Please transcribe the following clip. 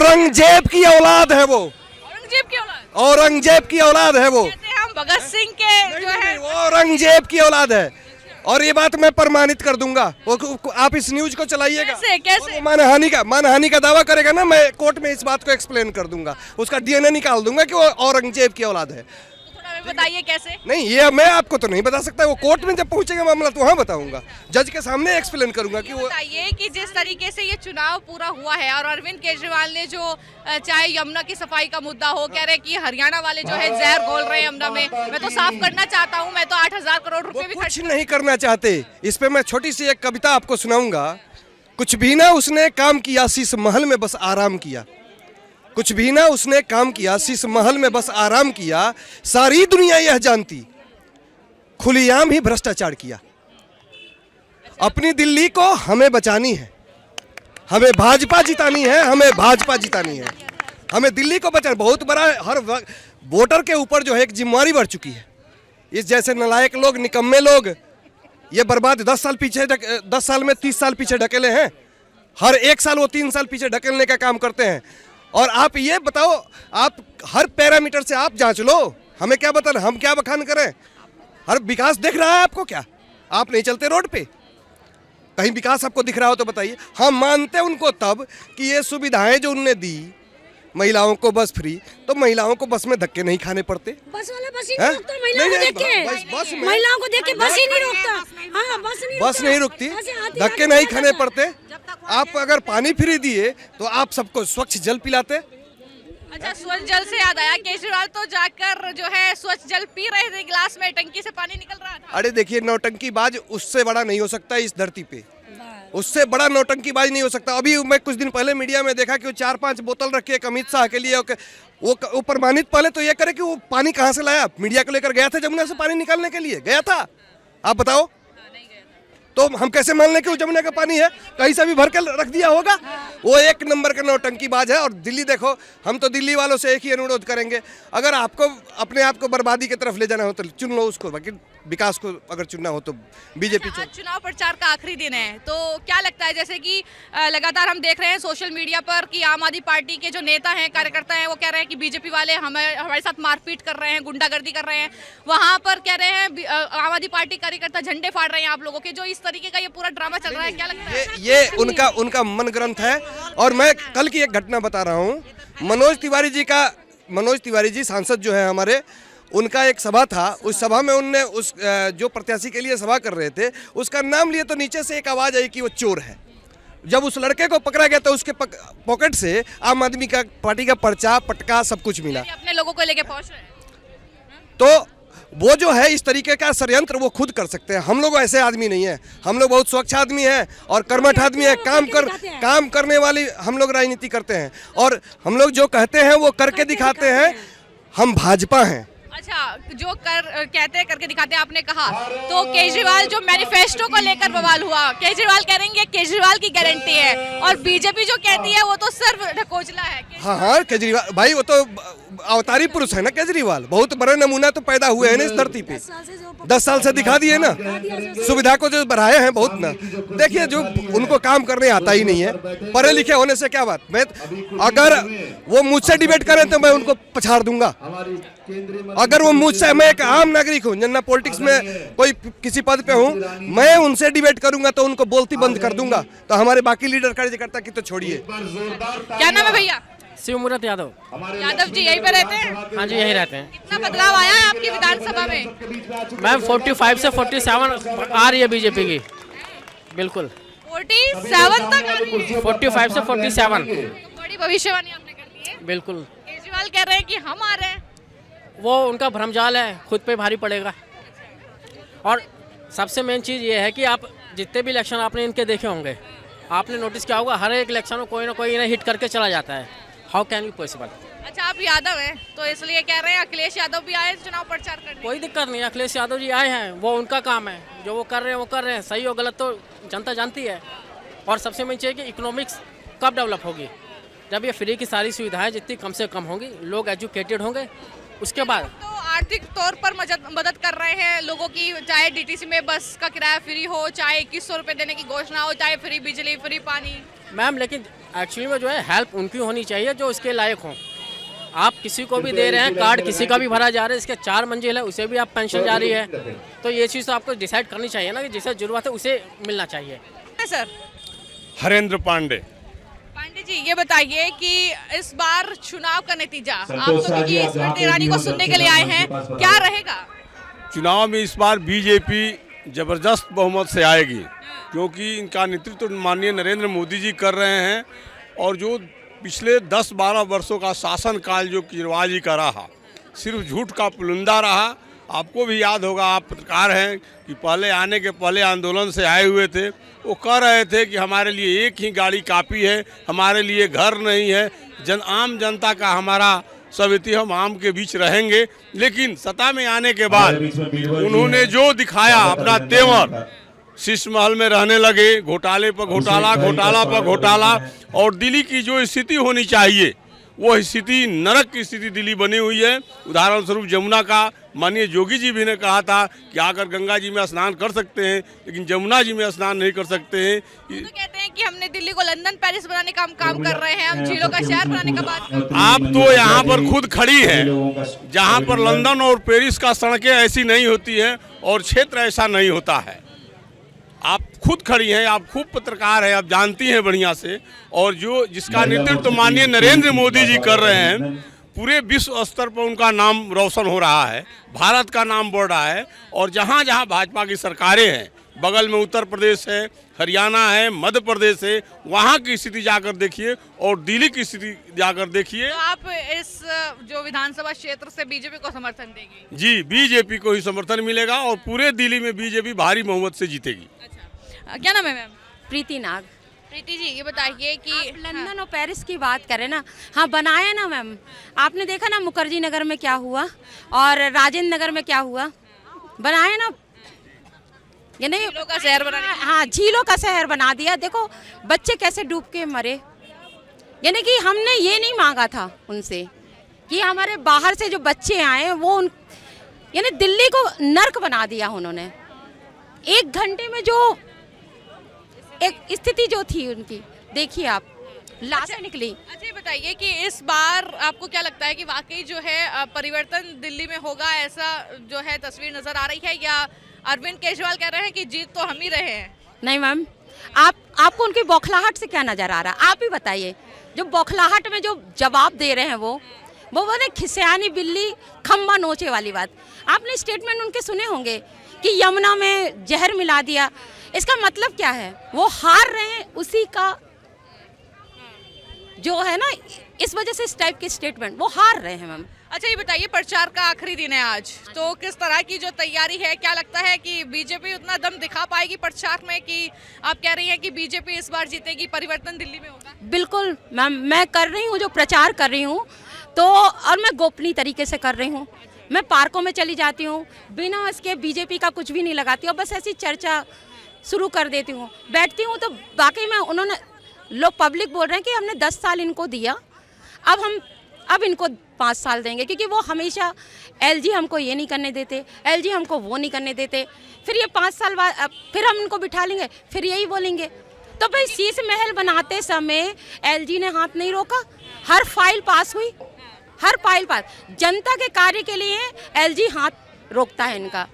औरंगजेब की औलाद है वो, औरंगजेब की औलाद। औरंगजेब की औलाद है वो। जैसे हम भगत सिंह के जो है वो औरंगजेब की औलाद है, और ये बात मैं प्रमाणित कर दूंगा। आप इस न्यूज को चलाइएगा, कैसे? और वो मानहानि का दावा करेगा ना, मैं कोर्ट में इस बात को एक्सप्लेन कर दूंगा, उसका डीएनए निकाल दूंगा कि वो औरंगजेब की औलाद है। तो थोड़ा हमें बताइए कैसे। नहीं, ये मैं आपको तो नहीं बता सकता, वो कोर्ट में जब पहुंचेगा मामला तो वहां बताऊंगा, जज के सामने एक्सप्लेन करूंगा कि वो। बताइए कि जिस तरीके से ये चुनाव पूरा हुआ है और अरविंद केजरीवाल ने जो चाहे यमुना की सफाई का मुद्दा हो, कह रहे कि हरियाणा वाले जो है जहर घोल रहे हैं यमुना में, मैं तो साफ करना चाहता हूँ, मैं तो 8,000 करोड़ रुपए भी कुछ नहीं करना चाहते। इस पे मैं छोटी सी एक कविता आपको सुनाऊंगा। कुछ भी ना उसने काम किया, शीश महल में बस आराम किया। कुछ भी ना उसने काम किया, शीश महल में बस आराम किया। सारी दुनिया यह जानती, खुलेआम ही भ्रष्टाचार किया। अपनी दिल्ली को हमें बचानी है, हमें भाजपा जितानी है, हमें भाजपा जितानी है, हमें दिल्ली को बचाना। बहुत बड़ा हर वोटर के ऊपर जो है एक जिम्मेवारी बढ़ चुकी है। इस जैसे नालायक लोग, निकम्मे लोग ये बर्बाद 10 साल पीछे 10 साल में 30 साल पीछे ढकेले हैं। हर एक साल वो 3 साल पीछे ढकेलने का काम करते हैं। और आप ये बताओ, आप हर पैरामीटर से आप जांच लो, हमें क्या बताना, हम क्या बखान करें। हर विकास दिख रहा है आपको क्या? आप नहीं चलते रोड पे, कहीं विकास आपको दिख रहा हो तो बताइए। हम मानते हैं उनको तब कि ये सुविधाएं जो उनने दी, महिलाओं को बस फ्री, तो महिलाओं को बस में धक्के नहीं खाने पड़ते। बस वाला बस ही नहीं रोकता महिलाओं को देख के, महिलाओं को देख के बस ही नहीं रोकता। हाँ, बस नहीं रुकती, धक्के नहीं खाने पड़ते। आप अगर पानी फ्री दिए तो आप सबको स्वच्छ जल पिलाते। अच्छा, स्वच्छ जल से याद आया, केजरीवाल तो जाकर जो है स्वच्छ जल पी रहे थे, गिलास में टंकी से पानी निकल रहा था। अरे देखिए, नौटंकीबाज उससे बड़ा नहीं हो सकता इस धरती पे, उससे बड़ा नौटंकीबाज नहीं हो सकता। अभी मैं कुछ दिन पहले मीडिया में देखा कि वो 4-5 बोतल रखे एक अमित शाह के लिए। वो प्रमाणित पहले तो ये करे कि वो पानी कहाँ से लाया। मीडिया को लेकर गया था जमुना से पानी निकालने के लिए, गया था? आप बताओ, तो हम कैसे मान लें कि वो जमुना का पानी है? कहीं से भी भर के रख दिया होगा। वो एक नंबर का नौटंकीबाज है। और दिल्ली देखो, हम तो दिल्ली वालों से एक ही अनुरोध करेंगे, अगर आपको अपने आप को बर्बादी की तरफ ले जाना हो तो चुन लो उसको, बाकी विकास को अगर चुनना हो तो बीजेपी आज चुनाव प्रचार का आखिरी दिन है, तो क्या लगता है, जैसे कि लगातार हम देख रहे हैं सोशल मीडिया पर कि आम आदमी पार्टी के जो नेता हैं, कार्यकर्ता हैं, वो कह रहे हैं कि बीजेपी वाले हमारे साथ मारपीट कर रहे हैं, गुंडागर्दी कर रहे हैं। वहां पर कह रहे हैं आम आदमी पार्टी कार्यकर्ता झंडे फाड़ रहे हैं आप लोगों के। जो इस तरीके का ये पूरा ड्रामा चल रहा है, क्या लगता है? ये उनका मन ग्रंथ है। और मैं कल की एक घटना बता रहा हूँ। मनोज तिवारी जी सांसद जो है हमारे, उनका एक सभा था। उस सभा में उनने उस जो प्रत्याशी के लिए सभा कर रहे थे उसका नाम लिए तो नीचे से एक आवाज आई कि वो चोर है। जब उस लड़के को पकड़ा गया तो उसके पॉकेट से आम आदमी का पार्टी का पर्चा, पटका, सब कुछ मिला। अपने लोगों को लेके पहुंच रहे हैं। तो वो जो है इस तरीके का षड्यंत्र वो खुद कर सकते हैं। हम लोग ऐसे आदमी नहीं है, हम लोग बहुत स्वच्छ आदमी हैं और कर्मठ आदमी है। काम करने वाली हम लोग राजनीति करते हैं, और हम लोग जो कहते हैं वो करके दिखाते हैं। हम भाजपा हैं। अच्छा, जो कहते हैं करके दिखाते हैं, आपने कहा तो केजरीवाल जो मैनिफेस्टो को लेकर बवाल हुआ, केजरीवाल कह रहे हैं केजरीवाल की गारंटी है, और बीजेपी जो कहती है वो तो सिर्फ ढकोचला है। हाँ, केजरीवाल भाई वो तो अवतारी पुरुष है ना। केजरीवाल बहुत बड़े नमूना तो पैदा हुए हैं ना इस धरती पे। 10 साल से दिखा दिए ना, सुविधा को जो बढ़ाए हैं बहुत ना। देखिए, जो उनको काम करने आता ही नहीं है, पढ़े लिखे होने से क्या बात। मैं अगर वो मुझसे डिबेट करें तो मैं उनको पछाड़ दूंगा। अगर वो मुझसे, मैं एक आम नागरिक हूँ, जनना पॉलिटिक्स में कोई किसी पद पे हूँ, मैं उनसे डिबेट करूंगा तो उनको बोलती बंद कर दूंगा। तो हमारे बाकी लीडर कार्यकर्ता की तो छोड़िए। क्या नाम है भैया? शिवमूर्त यादव। यादव जी यहीं पे रहते हैं? हाँ जी, यहीं रहते हैं। कितना बदलाव आया है आपकी विधानसभा में? मैम 45 से 47 आ रही है बीजेपी की, बिल्कुल 47 तक आ रही है। 45 से 47 बड़ी भविष्यवाणी आपने कर दी है। बिल्कुल। केजरीवाल कह रहे हैं कि हम आ रहे हैं। वो उनका भ्रमजाल है, खुद पे भारी पड़ेगा। और सबसे मेन चीज़ ये है कि आप जितने भी इलेक्शन आपने इनके देखे होंगे, आपने नोटिस किया होगा, हर एक इलेक्शन में कोई ना कोई इन्हें हिट करके चला जाता है। How can be possible? अच्छा, आप यादव हैं तो इसलिए कह रहे हैं अखिलेश यादव भी आए चुनाव प्रचार करने। कोई दिक्कत नहीं, अखिलेश यादव जी आए हैं, वो उनका काम है, जो वो कर रहे हैं वो कर रहे हैं। सही और गलत तो जनता जानती है। और सबसे मेन चाहिए कि इकोनॉमिक्स कब डेवलप होगी, जब ये फ्री की सारी सुविधाएं जितनी कम से कम होंगी, लोग एजुकेटेड होंगे, उसके बाद। तो आर्थिक तौर पर मदद कर रहे हैं लोगों की, चाहे डीटीसी में बस का किराया फ्री हो, चाहे 2100 रुपये देने की घोषणा हो, चाहे फ्री बिजली, फ्री पानी। मैम लेकिन एक्चुअली में जो है हेल्प उनकी होनी चाहिए जो इसके लायक हों। आप किसी को भी दे रहे हैं कार्ड, किसी का भी भरा जा रहा है, इसके 4 मंजिल है उसे भी आप पेंशन जा रही है, तो ये चीज़ तो आपको डिसाइड करनी चाहिए ना कि जिसे ज़रूरत है उसे मिलना चाहिए। सर हरेंद्र पांडे। पांडे जी, ये बताइए कि इस बार चुनाव का नतीजा, आप तो क्योंकि स्मृति ईरानी को सुनने के लिए आए हैं, क्या रहेगा? चुनाव में इस बार बीजेपी जबरदस्त बहुमत से आएगी, क्योंकि इनका नेतृत्व माननीय नरेंद्र मोदी जी कर रहे हैं। और जो पिछले 10-12 वर्षों का शासनकाल जो केजरीवाल जी का रहा, सिर्फ झूठ का पुलिंदा रहा। आपको भी याद होगा, आप पत्रकार हैं, कि पहले आने के पहले आंदोलन से आए हुए थे, वो कह रहे थे कि हमारे लिए एक ही गाड़ी काफ़ी है, हमारे लिए घर नहीं है, आम जनता का हमारा समिति, हम आम के बीच रहेंगे। लेकिन सत्ता में आने के बाद उन्होंने जो दिखाया अपना तेवर, शीश महल में रहने लगे, घोटाले पर घोटाला, घोटाला पर घोटाला, और दिल्ली की जो स्थिति होनी चाहिए वो स्थिति नरक की स्थिति दिल्ली बनी हुई है। उदाहरण स्वरूप जमुना का माननीय योगी जी भी ने कहा था कि आकर गंगा जी में स्नान कर सकते हैं, लेकिन जमुना जी में स्नान नहीं कर सकते हैं। तो कहते हैं कि हमने दिल्ली को लंदन पेरिस बनाने का हम काम कर रहे हैं, हम झीलों का शहर बनाने का बात कर रहे हैं। आप तो यहाँ पर खुद खड़ी हैं, जहाँ पर लंदन और पेरिस का सड़कें ऐसी नहीं होती है और क्षेत्र ऐसा नहीं होता है। आप खुद खड़ी हैं, आप खूब पत्रकार हैं, आप जानती हैं बढ़िया से। और जो जिसका नेतृत्व माननीय नरेंद्र मोदी जी कर रहे हैं, पूरे विश्व स्तर पर उनका नाम रोशन हो रहा है, भारत का नाम बढ़ रहा है। और जहाँ जहाँ भाजपा की सरकारें हैं, बगल में उत्तर प्रदेश है, हरियाणा है, मध्य प्रदेश है, वहाँ की स्थिति जाकर देखिए और दिल्ली की स्थिति जाकर देखिए। तो आप इस जो विधानसभा क्षेत्र से बीजेपी को समर्थन देंगे? जी, बीजेपी को ही समर्थन मिलेगा और पूरे दिल्ली में बीजेपी भारी बहुमत से जीतेगी। अच्छा, क्या नाम है मैम? प्रीति नाग। प्रीति जी, ये बताइए कि आप लंदन और पेरिस की बात करें ना, हाँ बनाया ना मैम। आपने देखा ना मुखर्जी नगर में क्या हुआ और राजेंद्र नगर में क्या हुआ, बनाया ना, यानी झीलों का शहर बनाने। हाँ, झीलों का शहर बना दिया। देखो बच्चे कैसे डूब के मरे। यानी कि हमने ये नहीं मांगा था उनसे कि हमारे बाहर से जो बच्चे आए वो यानी दिल्ली को नर्क बना दिया उन्होंने। 1 घंटे में जो एक स्थिति जो थी उनकी, देखिए आप, लाशें निकली। अच्छा, ये बताइए कि इस बार आपको क्या लगता है कि वाकई जो है परिवर्तन दिल्ली में होगा, ऐसा जो है तस्वीर नजर आ रही है, या अरविंद केजरीवाल कह रहे हैं कि जीत तो हम ही रहे हैं? नहीं मैम, आपको उनकी बौखलाहट से क्या नजर आ रहा है, आप ही बताइए। जो बौखलाहट में जो जवाब दे रहे हैं वो बोले खिसियानी बिल्ली खम्बा नोचे वाली बात। आपने स्टेटमेंट उनके सुने होंगे कि यमुना में जहर मिला दिया। इसका मतलब क्या है? वो हार रहे हैं, उसी का जो है ना, इस वजह से इस टाइप के स्टेटमेंट वो हार रहे हैं मैम। अच्छा, ये बताइए, प्रचार का आखिरी दिन है आज, तो किस तरह की जो तैयारी है, क्या लगता है कि बीजेपी उतना दम दिखा पाएगी प्रचार में कि आप कह रही हैं कि बीजेपी इस बार जीतेगी, परिवर्तन दिल्ली में होगा? बिल्कुल मैम, मैं कर रही हूँ, जो प्रचार कर रही हूँ तो, और मैं गोपनीय तरीके से कर रही हूँ। मैं पार्कों में चली जाती हूँ, बिना इसके बीजेपी का कुछ भी नहीं लगाती हूँ, बस ऐसी चर्चा शुरू कर देती हूँ, बैठती हूँ। तो वाकई में उन्होंने, लोग पब्लिक बोल रहे हैं कि हमने 10 साल इनको दिया, अब इनको 5 साल देंगे, क्योंकि वो हमेशा एलजी हमको ये नहीं करने देते, एलजी हमको वो नहीं करने देते। फिर ये 5 साल बाद फिर हम इनको बिठा लेंगे, फिर यही बोलेंगे। तो भाई शीश महल बनाते समय एलजी ने हाथ नहीं रोका, हर फाइल पास हुई, हर फाइल पास। जनता के कार्य के लिए एलजी हाथ रोकता है इनका।